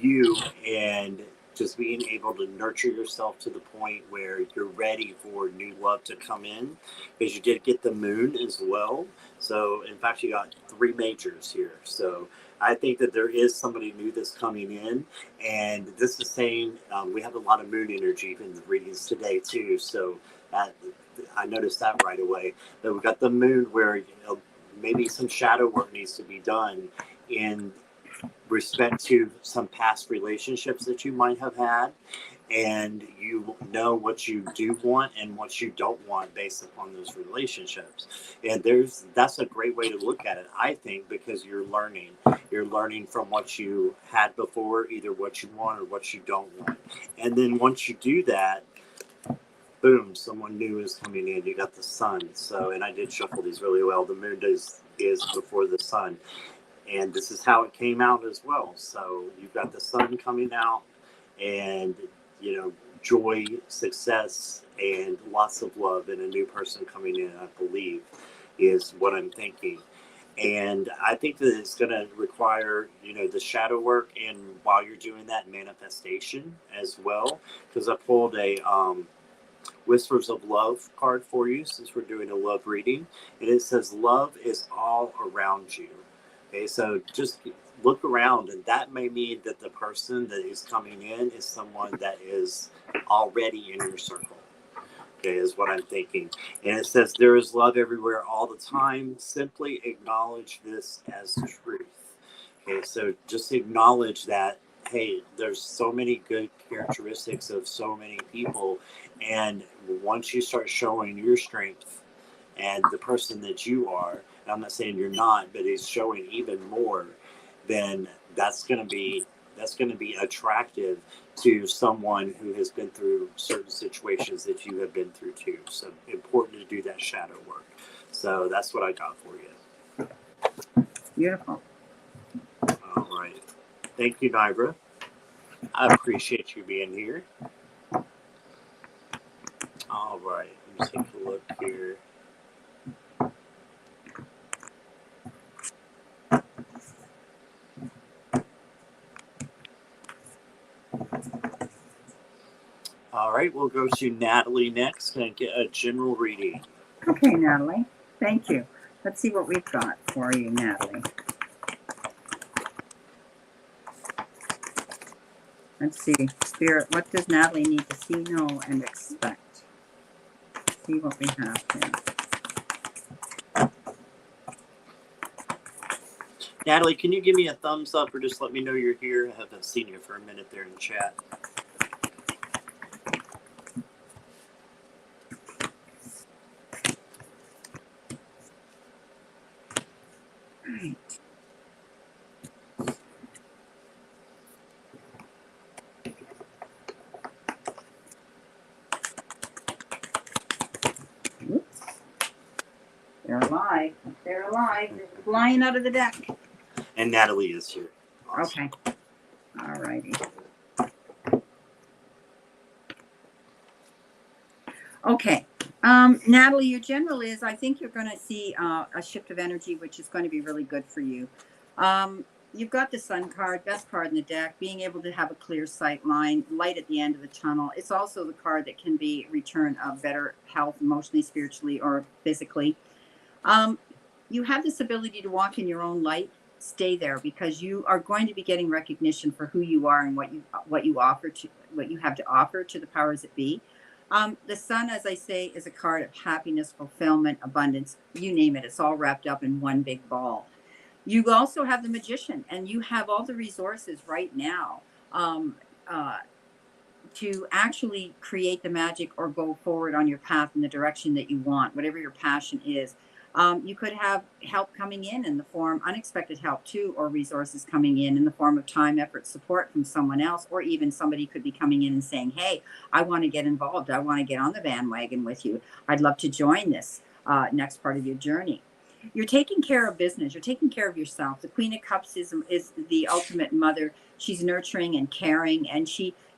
Speaker 1: you and just being able to nurture yourself to the point where you're ready for new love to come in, because you did get the moon as well. So in fact, you got three majors here. So I think that there is somebody new that's coming in, and this is saying we have a lot of moon energy in the readings today too. So that, I noticed that right away. That we got the moon where maybe some shadow work needs to be done in respect to some past relationships that you might have had, and you know what you do want and what you don't want based upon those relationships. And that's a great way to look at it, I think, because you're learning from what you had before, either what you want or what you don't want. And then once you do that, boom, someone new is coming in. You got the sun. So, and I did shuffle these really well. The moon is before the sun, and this is how it came out as well. So you've got the sun coming out, and joy, success, and lots of love, and a new person coming in, I believe, is what I'm thinking. And I think that it's going to require the shadow work, and while you're doing that, manifestation as well, because I pulled a Whispers of Love card for you, since we're doing a love reading, and it says love is all around you. Okay, so just look around, and that may mean that the person that is coming in is someone that is already in your circle. Okay, is what I'm thinking. And it says there is love everywhere all the time. Simply acknowledge this as truth. Okay, so just acknowledge that, hey, there's so many good characteristics of so many people. And once you start showing your strength and the person that you are, and I'm not saying you're not, but it's showing even more, then that's going to be attractive to someone who has been through certain situations that you have been through too. So important to do that shadow work. So that's what I got for you.
Speaker 2: Beautiful.
Speaker 1: All right. Thank you, Nivra. I appreciate you being here. All right. Let me take a look here. All right, we'll go to Natalie next and get a general reading.
Speaker 2: Okay, Natalie. Thank you. Let's see what we've got for you, Natalie. Let's see. Spirit, what does Natalie need to see, know, and expect? Let's see what we have here.
Speaker 1: Natalie, can you give me a thumbs up or just let me know you're here? I haven't seen you for a minute there in the chat.
Speaker 2: Right. Oops. They're alive. They're alive. They're flying out of the deck.
Speaker 1: And Natalie is here.
Speaker 2: Awesome. Okay. All righty. Okay. Natalie, your general is, I think you're going to see a shift of energy, which is going to be really good for you. You've got the sun card, best card in the deck, being able to have a clear sight line, light at the end of the tunnel. It's also the card that can be return of better health, emotionally, spiritually, or physically. You have this ability to walk in your own light. Stay there, because you are going to be getting recognition for who you are and what you have to offer to the powers that be. The sun, as I say, is a card of happiness, fulfillment, abundance, you name it. It's all wrapped up in one big ball. You also have the Magician, and you have all the resources right now to actually create the magic or go forward on your path in the direction that you want, whatever your passion is. You could have help coming in the form, unexpected help too, or resources coming in the form of time, effort, support from someone else, or even somebody could be coming in and saying, hey, I want to get involved. I want to get on the bandwagon with you. I'd love to join this next part of your journey. You're taking care of business. You're taking care of yourself. The Queen of Cups is the ultimate mother. She's nurturing and caring, and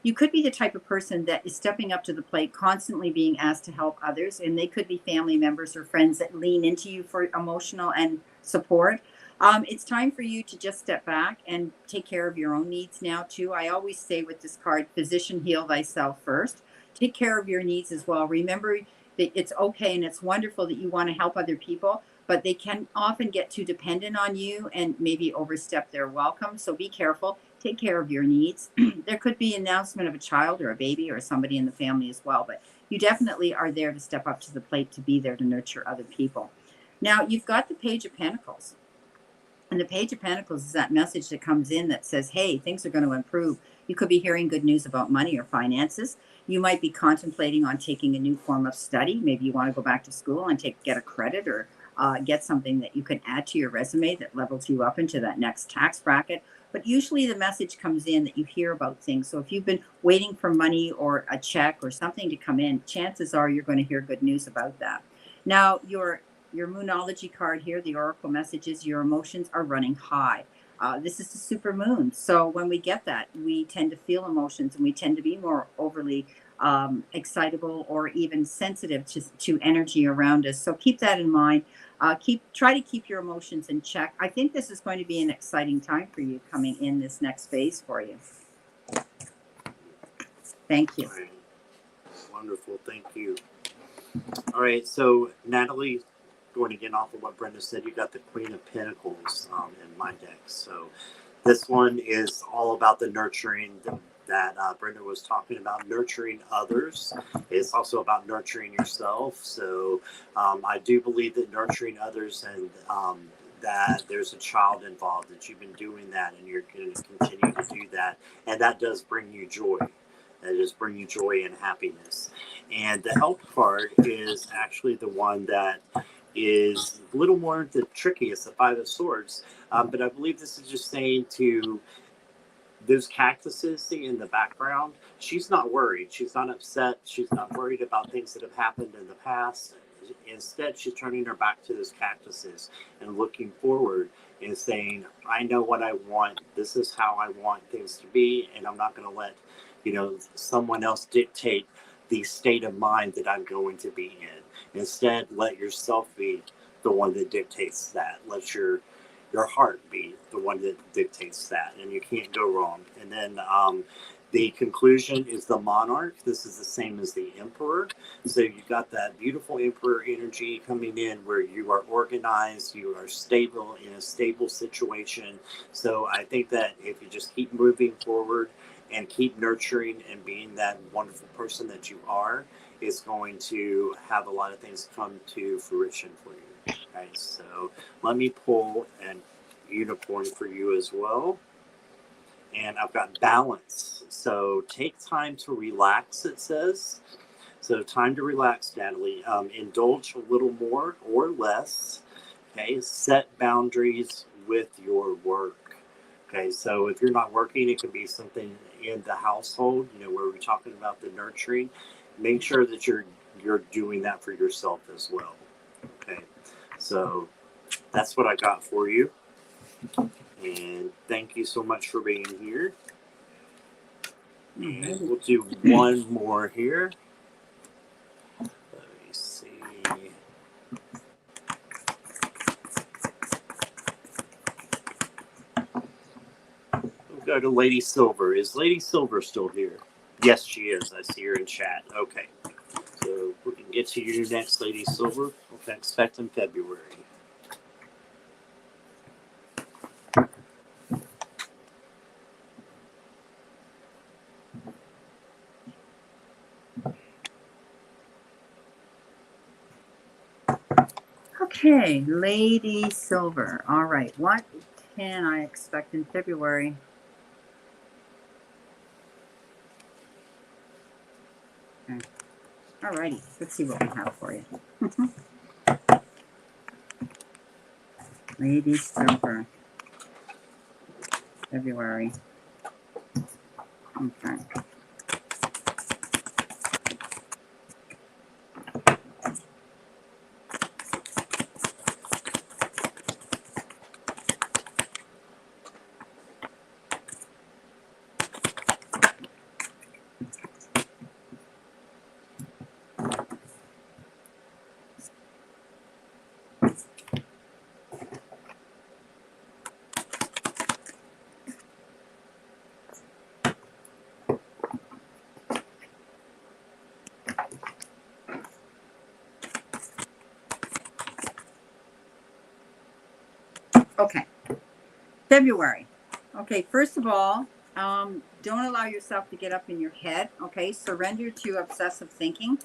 Speaker 2: you could be the type of person that is stepping up to the plate, constantly being asked to help others, and they could be family members or friends that lean into you for emotional and support. It's time for you to just step back and take care of your own needs now too. I always say with this card, physician, heal thyself first. Take care of your needs as well. Remember that it's okay and it's wonderful that you want to help other people, but they can often get too dependent on you and maybe overstep their welcome. So be careful. Take care of your needs. There could be an announcement of a child or a baby or somebody in the family as well, but you definitely are there to step up to the plate, to be there to nurture other people. Now, you've got the Page of Pentacles. And the Page of Pentacles is that message that comes in that says, hey, things are going to improve. You could be hearing good news about money or finances. You might be contemplating on taking a new form of study. Maybe you want to go back to school and get a credit or get something that you can add to your resume that levels you up into that next tax bracket. But usually the message comes in that you hear about things. So if you've been waiting for money or a check or something to come in, chances are you're going to hear good news about that. Now, your Moonology card here, the Oracle messages, your emotions are running high. This is the super moon. So when we get that, we tend to feel emotions and we tend to be more overly excitable or even sensitive to energy around us. So keep that in mind. Try to keep your emotions in check. I think this is going to be an exciting time for you coming in this next phase for you. Thank you.
Speaker 1: Right. Wonderful. Thank you. All right. So, Natalie, going again off of what Brenda said, you got the Queen of Pentacles in my deck. So this one is all about the nurturing that Brenda was talking about, nurturing others. It's also about nurturing yourself. So I do believe that nurturing others and that there's a child involved, that you've been doing that and you're going to continue to do that. And that does bring you joy. That does bring you joy and happiness. And the help card is actually the one that is a little more the trickiest, the Five of Swords. But I believe this is just saying to those cactuses in the background, she's not worried. She's not upset. She's not worried about things that have happened in the past. Instead, she's turning her back to those cactuses and looking forward and saying, I know what I want. This is how I want things to be. And I'm not going to let, someone else dictate the state of mind that I'm going to be in. Instead, let yourself be the one that dictates that. Let your heart be the one that dictates that, and you can't go wrong. And then the conclusion is the Monarch. This is the same as the Emperor. So you've got that beautiful Emperor energy coming in where you are organized, you are stable in a stable situation. So I think that if you just keep moving forward and keep nurturing and being that wonderful person that you are, is going to have a lot of things come to fruition for you. Okay, so let me pull an unicorn for you as well. And I've got balance. So take time to relax, it says. So time to relax, Natalie. Indulge a little more or less. Okay, set boundaries with your work. Okay, so if you're not working, it could be something in the household, where we're talking about the nurturing. Make sure that you're doing that for yourself as well. Okay, so that's what I got for you. And thank you so much for being here. And we'll do one more here. Let me see. We'll go to Lady Silver. Is Lady Silver still here? Yes, she is. I see her in chat. Okay. So we can get to you next, Lady Silver. We can expect in February.
Speaker 2: Okay, Lady Silver. All right, what can I expect in February? Okay. All righty, let's see what we have for you. Lady Silver, February. Okay. Okay. February. Okay, first of all, don't allow yourself to get up in your head. Okay, surrender to obsessive thinking.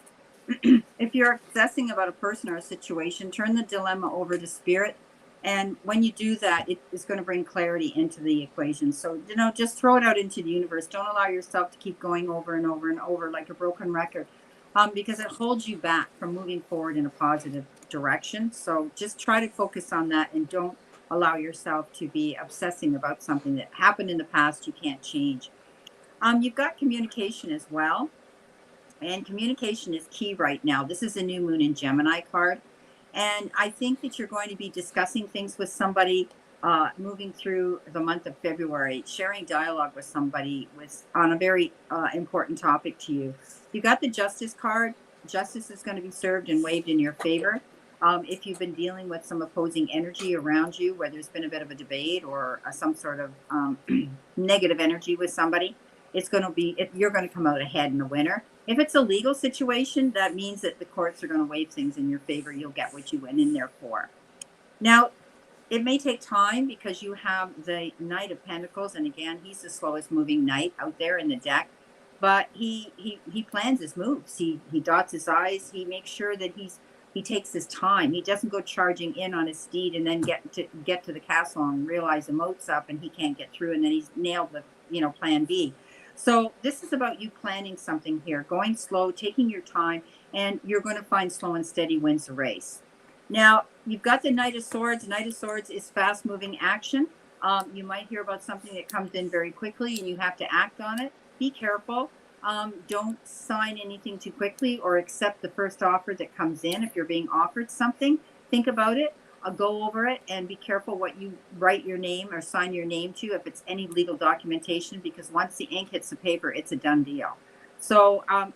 Speaker 2: If you're obsessing about a person or a situation, turn the dilemma over to spirit. And when you do that, it is going to bring clarity into the equation. So, just throw it out into the universe. Don't allow yourself to keep going over and over and over like a broken record, because it holds you back from moving forward in a positive direction. So, just try to focus on that and don't allow yourself to be obsessing about something that happened in the past you can't change. You've got communication as well. And communication is key right now. This is a new moon in Gemini card. And I think that you're going to be discussing things with somebody moving through the month of February, sharing dialogue with somebody on a very important topic to you. You got the Justice card. Justice is going to be served and waved in your favor. If you've been dealing with some opposing energy around you, where there's been a bit of a debate or some sort of negative energy with somebody, you're going to come out ahead in the winner. If it's a legal situation, that means that the courts are going to waive things in your favor. You'll get what you went in there for. Now, it may take time because you have the Knight of Pentacles, and again, he's the slowest moving knight out there in the deck. But he plans his moves. He dots his I's. He makes sure that he takes his time. He doesn't go charging in on his steed and then get to the castle and realize the moat's up and he can't get through, and then he's nailed the plan B. So this is about you planning something here, going slow, taking your time, and you're going to find slow and steady wins the race. Now, you've got the Knight of Swords. Knight of Swords is fast-moving action. You might hear about something that comes in very quickly and you have to act on it. Be careful. Don't sign anything too quickly or accept the first offer that comes in. If you're being offered something, think about it. Go over it and be careful what you write your name or sign your name to, if it's any legal documentation, because once the ink hits the paper, it's a done deal. So I'm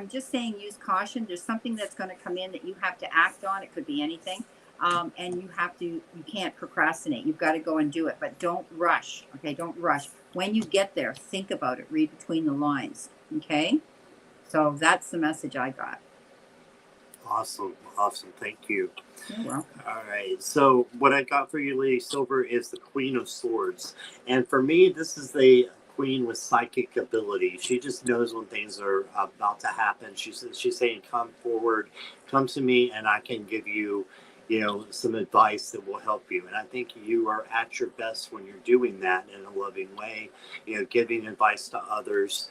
Speaker 2: just saying use caution. There's something that's going to come in that you have to act on. It could be anything. And you can't procrastinate. You've got to go and do it, but don't rush. Okay. Don't rush. When you get there, think about it, read between the lines. Okay. So that's the message I got.
Speaker 1: Awesome. Thank you.
Speaker 2: You're welcome.
Speaker 1: All right. So what I got for you, Lady Silver, is the Queen of Swords. And for me, this is the queen with psychic ability. She just knows when things are about to happen. She's saying, come forward, come to me, and I can give you, some advice that will help you. And I think you are at your best when you're doing that in a loving way, giving advice to others.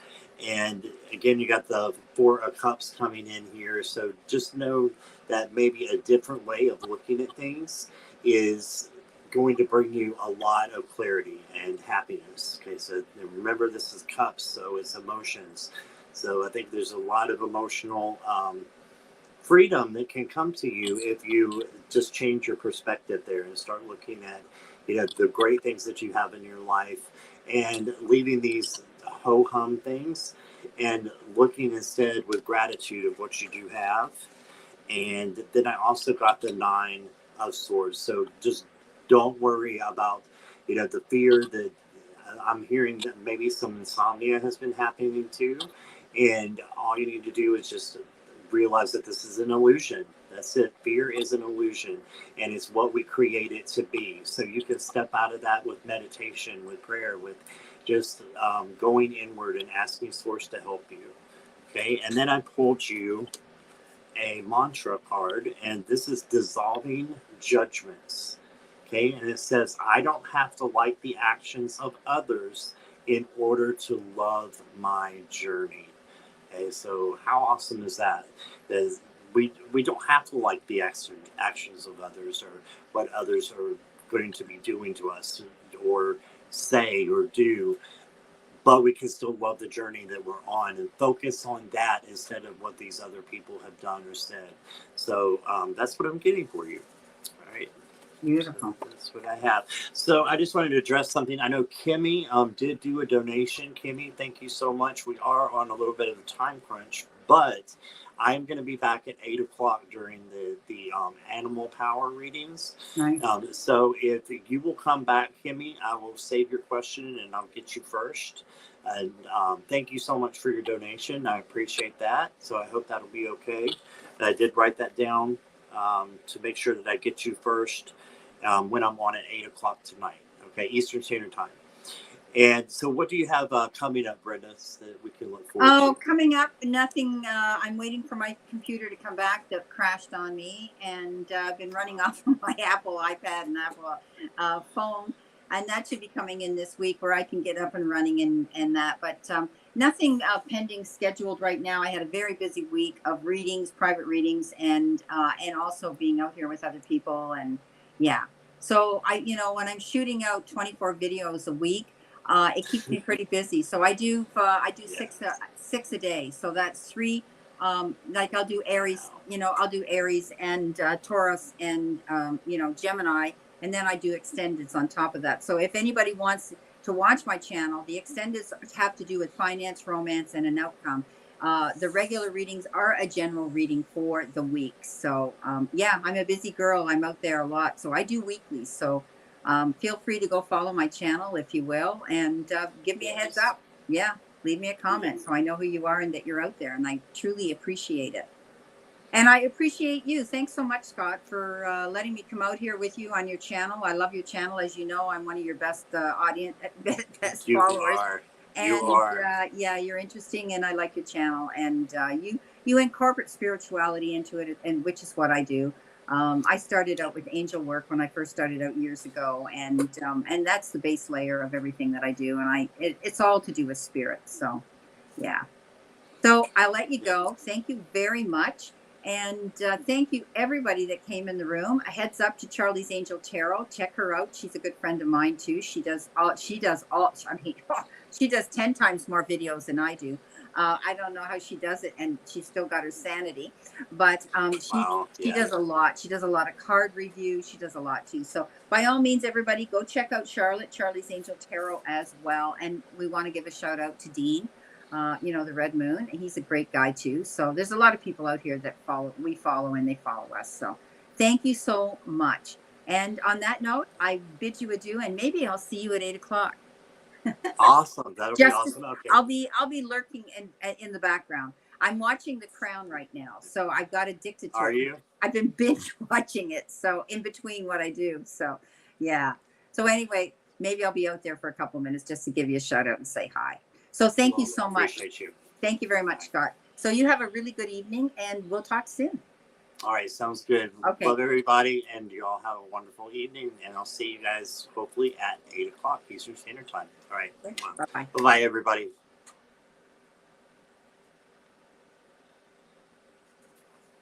Speaker 1: And again, you got the Four of Cups coming in here. So just know that maybe a different way of looking at things is going to bring you a lot of clarity and happiness. Okay, so remember, this is cups, so it's emotions. So I think there's a lot of emotional freedom that can come to you if you just change your perspective there and start looking at the great things that you have in your life and leaving these ho-hum things and looking instead with gratitude of what you do have. And then I also got the Nine of Swords. So just don't worry about the fear that I'm hearing that maybe some insomnia has been happening too, and all you need to do is just realize that this is an illusion. That's it. Fear is an illusion, and it's what we create it to be. So you can step out of that with meditation, with prayer, with just going inward and asking Source to help you. Okay, and then I pulled you a mantra card, and this is dissolving judgments. Okay, and it says, I don't have to like the actions of others in order to love my journey. Okay, so how awesome is that? That we don't have to like the actions of others or what others are going to be doing to us or say or do, but we can still love the journey that we're on and focus on that instead of what these other people have done or said. So that's what I'm getting for you. All right.
Speaker 2: Beautiful.
Speaker 1: So that's what I have. So I just wanted to address something. I know Kimmy did do a donation. Kimmy, thank you so much. We are on a little bit of a time crunch, but I'm going to be back at 8 o'clock during the animal power readings.
Speaker 2: Nice.
Speaker 1: So if you will come back, Kimmy, I will save your question and I'll get you first. And thank you so much for your donation. I appreciate that. So I hope that'll be okay. I did write that down to make sure that I get you first. when I'm on at 8 o'clock tonight. Okay, Eastern Standard Time. And so, what do you have coming up, Brenda, that we can look forward
Speaker 2: Oh,
Speaker 1: to?
Speaker 2: coming up, nothing. I'm waiting for my computer to come back that crashed on me, and I've been running off of my Apple iPad and Apple phone, and that should be coming in this week where I can get up and running and that. But nothing pending scheduled right now. I had a very busy week of readings, private readings, and also being out here with other people, and yeah. So when I'm shooting out 24 videos a week, it keeps me pretty busy. So I do six a day. So that's three. Like I'll do Aries, I'll do Aries and Taurus and Gemini, and then I do extendeds on top of that. So if anybody wants to watch my channel, the extendeds have to do with finance, romance, and an outcome. The regular readings are a general reading for the week. So yeah, I'm a busy girl. I'm out there a lot. So I do weeklies. So feel free to go follow my channel if you will, and give me a heads up. Yeah, leave me a comment so I know who you are and that you're out there, and I truly appreciate it. And I appreciate you. Thanks so much, Scott, for letting me come out here with you on your channel. I love your channel. As you know, I'm one of your best audience, best
Speaker 1: You
Speaker 2: followers.
Speaker 1: are. You
Speaker 2: And
Speaker 1: are.
Speaker 2: yeah, you're interesting, and I like your channel. And you incorporate spirituality into it, and which is what I do. I started out with angel work when I first started out years ago, and that's the base layer of everything that I do. And it's all to do with spirit. So yeah. So I'll let you go. Thank you very much. And thank you everybody that came in the room. A heads up to Charlie's Angel Tarot. Check her out. She's a good friend of mine too. She does all, I mean, she does 10 times more videos than I do. I don't know how she does it, and she's still got her sanity, but
Speaker 1: Wow.
Speaker 2: she
Speaker 1: Yeah.
Speaker 2: does a lot. She does a lot of card reviews. She does a lot too. So by all means, everybody go check out Charlie's Angel Tarot as well. And we want to give a shout out to Dean, the Red Moon. He's a great guy too. So there's a lot of people out here that we follow and they follow us. So thank you so much. And on that note, I bid you adieu, and maybe I'll see you at 8 o'clock.
Speaker 1: Awesome. That'll be
Speaker 2: Just
Speaker 1: awesome. Okay.
Speaker 2: I'll be lurking in the background. I'm watching The Crown right now, so I've got addicted to
Speaker 1: Are
Speaker 2: it.
Speaker 1: you?
Speaker 2: I've been binge watching it, so in between what I do. So yeah. So anyway, maybe I'll be out there for a couple minutes just to give you a shout out and say hi. So thank you so much.
Speaker 1: Appreciate you.
Speaker 2: Thank you very much, Scott. So you have a really good evening, and we'll talk soon.
Speaker 1: All right, sounds good.
Speaker 2: Okay.
Speaker 1: Love everybody, and you all have a wonderful evening. And I'll see you guys hopefully at 8 o'clock Eastern Standard Time. All right.
Speaker 2: Bye-bye.
Speaker 1: Bye-bye, everybody.